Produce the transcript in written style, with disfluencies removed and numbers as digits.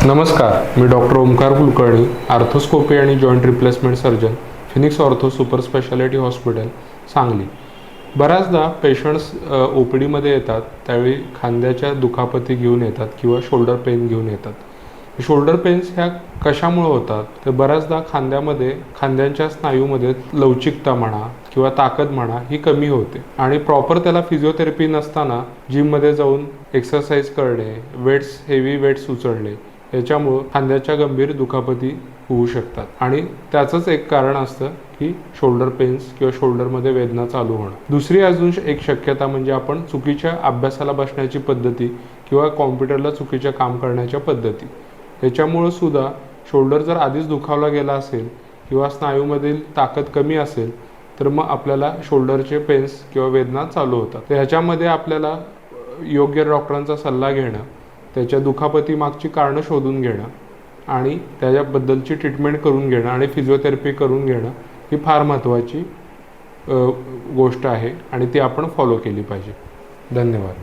नमस्कार, मी doctor Omkar Kulkarni, arthroscopy आणि joint replacement surgeon, Phoenix ortho super speciality hospital, Sangli. बऱ्याचदा patients OPDमध्ये येतात त्यावेळी खांद्याच्या दुखापती घेऊन येतात किंवा शोल्डर पेन घेऊन येतात. शोल्डर पेन्स ह्या कशामुळे होतात तर बऱ्याचदा खांद्यांच्या स्नायूमध्ये लवचिकता म्हणा किंवा ताकद म्हणा ही कमी होते आणि प्रॉपर त्याला फिजिओथेरपी नसताना जिममध्ये जाऊन एक्सरसाइज करणे, हेवी वेट्स उचलणे याच्यामुळे खांद्याच्या गंभीर दुखापती होऊ शकतात आणि त्याचंच एक कारण असतं की शोल्डर पेन्स किंवा शोल्डरमध्ये वेदना चालू होणं. दुसरी अजून एक शक्यता म्हणजे आपण चुकीच्या अभ्यासाला बसण्याची पद्धती किंवा कॉम्प्युटरला चुकीच्या काम करण्याच्या पद्धती याच्यामुळे सुद्धा शोल्डर जर आधीच दुखावला गेला असेल किंवा स्नायूमधील ताकद कमी असेल तर मग आपल्याला शोल्डरचे पेन्स किंवा वेदना चालू होतात. तर ह्याच्यामध्ये आपल्याला योग्य डॉक्टरांचा सल्ला घेणं, त्याच्या दुखापती मागची कारणं शोधून घेणं आणि त्याच्याबद्दलची ट्रीटमेंट करून घेणं आणि फिजिओथेरपी करून घेणं ही फार महत्त्वाची गोष्ट आहे आणि ती आपण फॉलो केली पाहिजे. धन्यवाद.